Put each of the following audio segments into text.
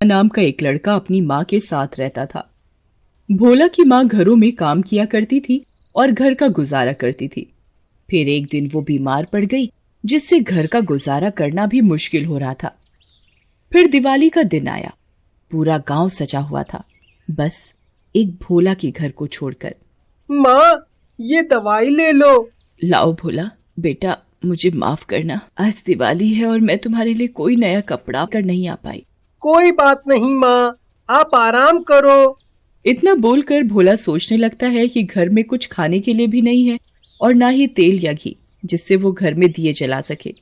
नाम का एक लड़का अपनी माँ के साथ रहता था। भोला की माँ घरों में काम किया करती थी और घर का गुजारा करती थी। फिर एक दिन वो बीमार पड़ गई, जिससे घर का गुजारा करना भी मुश्किल हो रहा था। फिर दिवाली का दिन आया। पूरा गांव सजा हुआ था, बस एक भोला के घर को छोड़कर। माँ, ये दवाई ले लो। लाओ भोला, बेटा मुझे माफ करना, आज दिवाली है और मैं तुम्हारे लिए कोई नया कपड़ा कर नहीं आ पाई। कोई बात नहीं माँ, आप आराम करो। इतना बोलकर भोला सोचने लगता है कि घर में कुछ खाने के लिए भी नहीं है और ना ही तेल या घी, जिससे वो घर में दिए जला सके।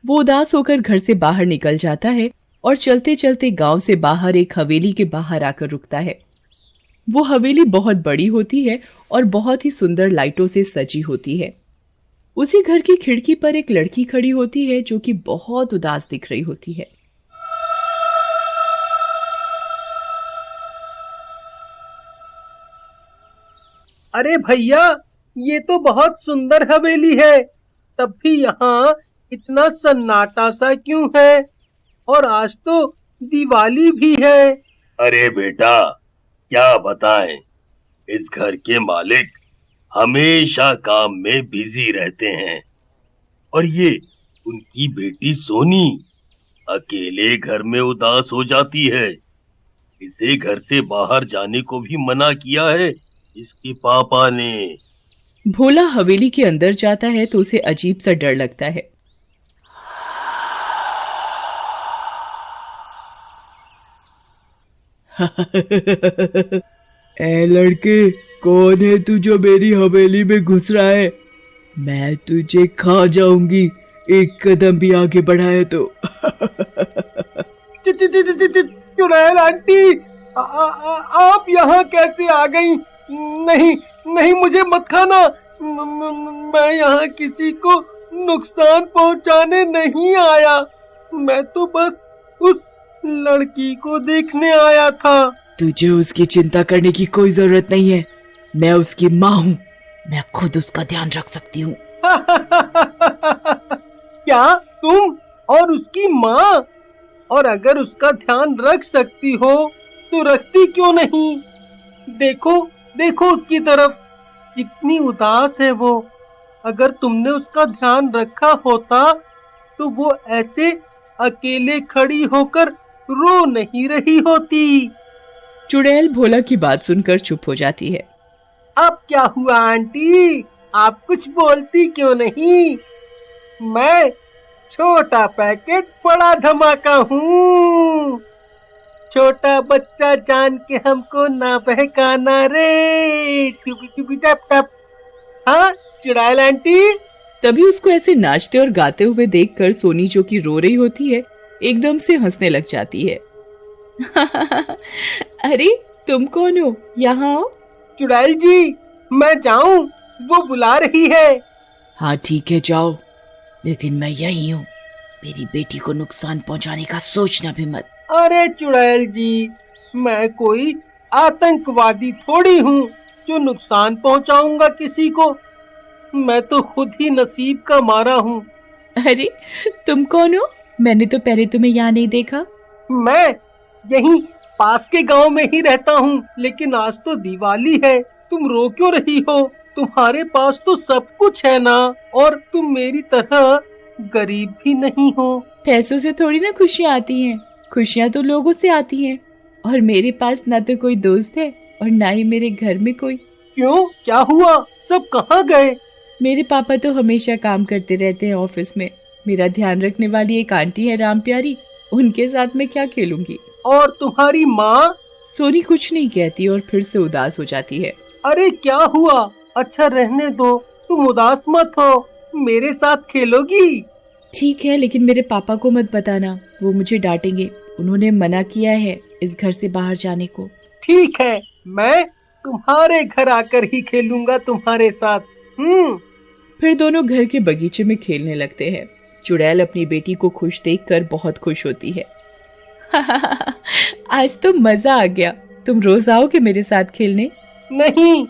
वो उदास होकर घर से बाहर निकल जाता है और चलते चलते गांव से बाहर एक हवेली के बाहर आकर रुकता है। वो हवेली बहुत बड़ी होती है और बहुत ही सुंदर लाइटों से सजी होती है। उसी घर की खिड़की पर एक लड़की खड़ी होती है जो कि बहुत उदास दिख रही होती है। अरे भैया, ये तो बहुत सुंदर हवेली है। तब भी यहाँ इतना सन्नाटा सा क्यों है? और आज तो दिवाली भी है। अरे बेटा, क्या बताएं, इस घर के मालिक हमेशा काम में बिजी रहते हैं और ये उनकी बेटी सोनी अकेले घर में उदास हो जाती है। इसे घर से बाहर जाने को भी मना किया है इसके पापा ने। भोला हवेली के अंदर जाता है तो उसे अजीब सा डर लगता है। ए लड़के, कौन है तू जो मेरी हवेली में घुस रहा है? मैं तुझे खा जाऊंगी एक कदम भी आगे बढ़ाए तो। चुड़ैल आंटी, आप यहाँ कैसे आ गई? नहीं नहीं, मुझे मत खाना। मैं यहाँ किसी को नुकसान पहुँचाने नहीं आया। मैं तो बस उस लड़की को देखने आया था। तुझे उसकी चिंता करने की कोई जरूरत नहीं है, मैं उसकी माँ हूँ, मैं खुद उसका ध्यान रख सकती हूँ। क्या तुम और उसकी माँ? और अगर उसका ध्यान रख सकती हो तो रखती क्यों नहीं? देखो देखो उसकी तरफ, कितनी उदास है वो। अगर तुमने उसका ध्यान रखा होता तो वो ऐसे अकेले खड़ी होकर रो नहीं रही होती। चुड़ैल भोला की बात सुनकर चुप हो जाती है। अब क्या हुआ आंटी, आप कुछ बोलती क्यों नहीं? मैं छोटा पैकेट बड़ा धमाका हूँ। छोटा बच्चा जान के हमको ना बहकाना रे, टुपी टुपी टप टप। हाँ चुड़ैल आंटी। तभी उसको ऐसे नाचते और गाते हुए देखकर सोनी, जो कि रो रही होती है, एकदम से हंसने लग जाती है। अरे तुम कौन हो? यहाँ आओ। चुड़ैल जी, मैं जाऊं? वो बुला रही है। हाँ ठीक है, जाओ, लेकिन मैं यही हूँ, मेरी बेटी को नुकसान पहुँचाने का सोचना भी मत। अरे चुड़ैल जी, मैं कोई आतंकवादी थोड़ी हूँ जो नुकसान पहुंचाऊंगा किसी को। मैं तो खुद ही नसीब का मारा हूँ। अरे तुम कौन हो? मैंने तो पहले तुम्हें यहाँ नहीं देखा। मैं यहीं पास के गांव में ही रहता हूँ, लेकिन आज तो दिवाली है। तुम रो क्यों रही हो? तुम्हारे पास तो सब कुछ है ना, और तुम मेरी तरह गरीब भी नहीं हो। पैसों से थोड़ी ना खुशियाँ आती हैं, खुशियाँ तो लोगों से आती हैं, और मेरे पास ना तो कोई दोस्त है और ना ही मेरे घर में कोई। क्यों, क्या हुआ? सब कहाँ गए? मेरे पापा तो हमेशा काम करते रहते हैं ऑफिस में। मेरा ध्यान रखने वाली एक आंटी है राम प्यारी, उनके साथ मैं क्या खेलूंगी। और तुम्हारी माँ? सोनी कुछ नहीं कहती और फिर से उदास हो जाती है। अरे क्या हुआ? अच्छा रहने दो, तुम उदास मत हो, मेरे साथ खेलोगी? ठीक है, लेकिन मेरे पापा को मत बताना, वो मुझे डांटेंगे। उन्होंने मना किया है इस घर से बाहर जाने को। ठीक है, मैं तुम्हारे घर आकर ही खेलूंगा तुम्हारे साथ। फिर दोनों घर के बगीचे में खेलने लगते हैं। चुड़ैल अपनी बेटी को खुश देखकर बहुत खुश होती है। आज तो मजा आ गया, तुम रोज आओगे मेरे साथ खेलने? नहीं,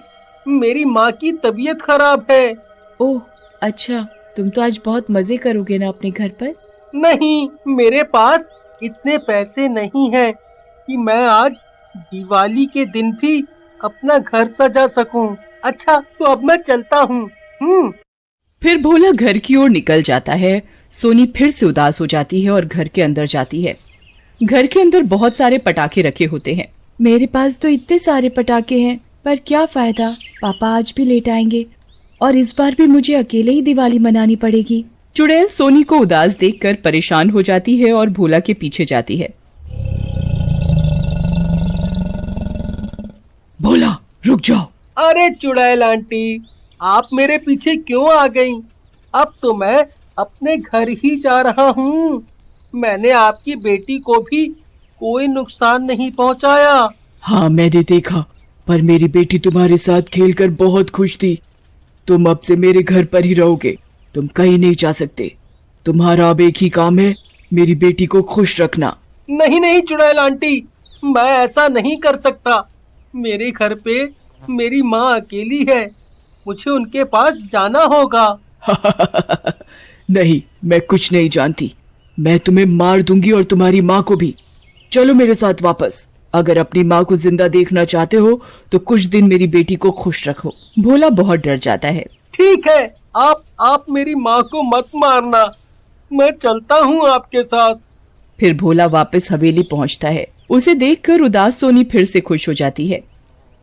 मेरी माँ की तबीयत खराब है। ओह अच्छा, तुम तो आज बहुत मजे करोगे ना अपने घर पर? नहीं, मेरे पास इतने पैसे नहीं हैं कि मैं आज दिवाली के दिन भी अपना घर सजा सकूं। अच्छा, तो अब मैं चलता हूँ। फिर भोला घर की ओर निकल जाता है। सोनी फिर से उदास हो जाती है और घर के अंदर जाती है। घर के अंदर बहुत सारे पटाखे रखे होते हैं। मेरे पास तो इतने सारे पटाखे हैं, पर क्या फायदा, पापा आज भी लेट आएंगे और इस बार भी मुझे अकेले ही दिवाली मनानी पड़ेगी। चुड़ैल सोनी को उदास देखकर परेशान हो जाती है और भोला के पीछे जाती है। भोला, रुक जाओ। अरे चुड़ैल आंटी, आप मेरे पीछे क्यों आ गई? अब तो मैं अपने घर ही जा रहा हूँ। मैंने आपकी बेटी को भी कोई नुकसान नहीं पहुँचाया। हाँ, मैंने देखा, पर मेरी बेटी तुम्हारे साथ खेलकर बहुत खुश थी। तुम अब से मेरे घर पर ही रहोगे, तुम कहीं नहीं जा सकते। तुम्हारा अब एक ही काम है, मेरी बेटी को खुश रखना। नहीं नहीं चुड़ैल आंटी, मैं ऐसा नहीं कर सकता। मेरे घर पे मेरी माँ अकेली है, मुझे उनके पास जाना होगा। नहीं, मैं कुछ नहीं जानती। मैं तुम्हें मार दूंगी और तुम्हारी माँ को भी। चलो मेरे साथ वापस। अगर अपनी माँ को जिंदा देखना चाहते हो तो कुछ दिन मेरी बेटी को खुश रखो। भोला बहुत डर जाता है। ठीक है, आप मेरी माँ को मत मारना, मैं चलता हूँ आपके साथ। फिर भोला वापस हवेली पहुँचता है। उसे देखकर उदास सोनी फिर से खुश हो जाती है।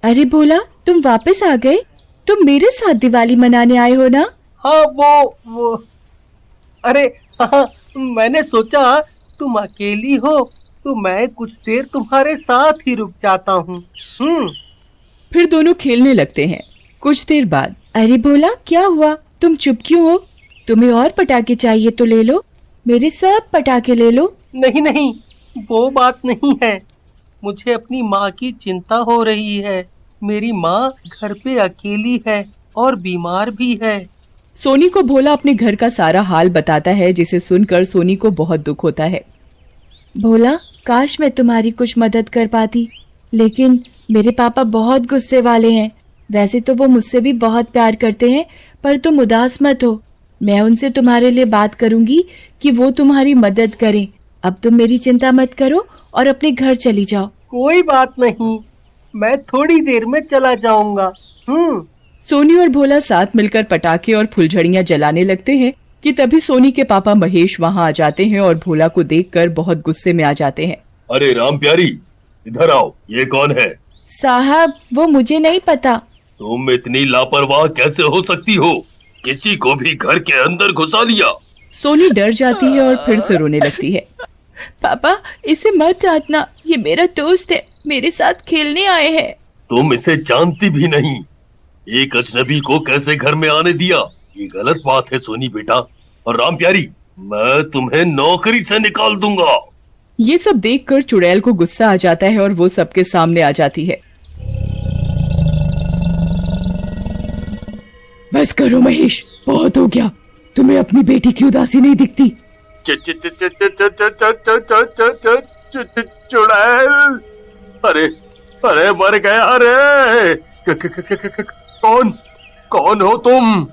अरे भोला, तुम वापस आ गए? तुम मेरे साथ दिवाली मनाने आए हो ना? हाँ, वो अरे हाँ, मैंने सोचा तुम अकेली हो तो मैं कुछ देर तुम्हारे साथ ही रुक जाता हूँ। फिर दोनों खेलने लगते हैं। कुछ देर बाद, अरे भोला, क्या हुआ? तुम चुप क्यों हो? तुम्हें और पटाखे चाहिए तो ले लो, मेरे सब पटाखे ले लो। नहीं नहीं, वो बात नहीं है। मुझे अपनी माँ की चिंता हो रही है। मेरी माँ घर पे अकेली है और बीमार भी है। सोनी को भोला अपने घर का सारा हाल बताता है, जिसे सुनकर सोनी को बहुत दुख होता है। भोला, काश मैं तुम्हारी कुछ मदद कर पाती, लेकिन मेरे पापा बहुत गुस्से वाले हैं। वैसे तो वो मुझसे भी बहुत प्यार करते हैं, पर तुम उदास मत हो। मैं उनसे तुम्हारे लिए बात करूंगी कि वो तुम्हारी मदद करें। अब तुम मेरी चिंता मत करो और अपने घर चली जाओ। कोई बात नहीं, मैं थोड़ी देर में चला जाऊंगा। सोनी और भोला साथ मिलकर पटाखे और फुलझड़ियां जलाने लगते हैं कि तभी सोनी के पापा महेश वहां आ जाते हैं और भोला को देखकर बहुत गुस्से में आ जाते हैं। अरे राम प्यारी, इधर आओ, ये कौन है? साहब, वो मुझे नहीं पता। तुम इतनी लापरवाह कैसे हो सकती हो? किसी को भी घर के अंदर घुसा लिया। सोनी डर जाती है और फिर से रोने लगती है। पापा, इसे मत डांटना, ये मेरा दोस्त है, मेरे साथ खेलने आए हैं। तुम इसे जानती भी नहीं, एक अजनबी को कैसे घर में आने दिया? ये गलत बात है सोनी बेटा। और राम प्यारी, मैं तुम्हें नौकरी से निकाल दूंगा। ये सब देखकर चुड़ैल को गुस्सा आ जाता है और वो सबके सामने आ जाती है। बस करो महेश, बहुत हो गया। तुम्हें अपनी बेटी की उदासी नहीं दिखती? चुड़ैल, अरे अरे मर गया रे। कौन हो तुम?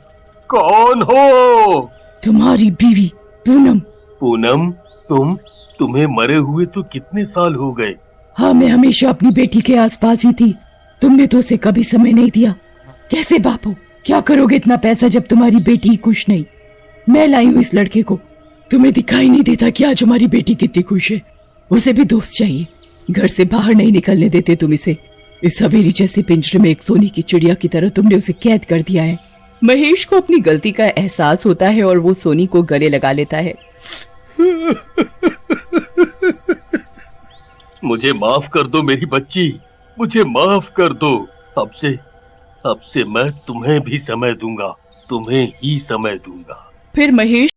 कौन हो? तुम्हारी बीवी पूनम। पूनम, तुम्हें मरे हुए तो कितने साल हो गए? हाँ, मैं हमेशा अपनी बेटी के आसपास ही थी। तुमने तो उसे कभी समय नहीं दिया। कैसे बापू, क्या करोगे इतना पैसा जब तुम्हारी बेटी ही खुश नहीं? मैं लाई हूँ इस लड़के को। तुम्हें दिखाई नहीं देता कि आज हमारी बेटी कितनी खुश है? उसे भी दोस्त चाहिए। घर से बाहर नहीं निकलने देते तुम इसे। इस हवेली जैसे पिंजरे में एक सोने की चिड़िया की तरह तुमने उसे कैद कर दिया है। महेश को अपनी गलती का एहसास होता है और वो सोनी को गले लगा लेता है। मुझे माफ कर दो मेरी बच्ची, मुझे माफ कर दो। अब से मैं तुम्हें भी समय दूंगा, तुम्हें ही समय दूंगा। फिर महेश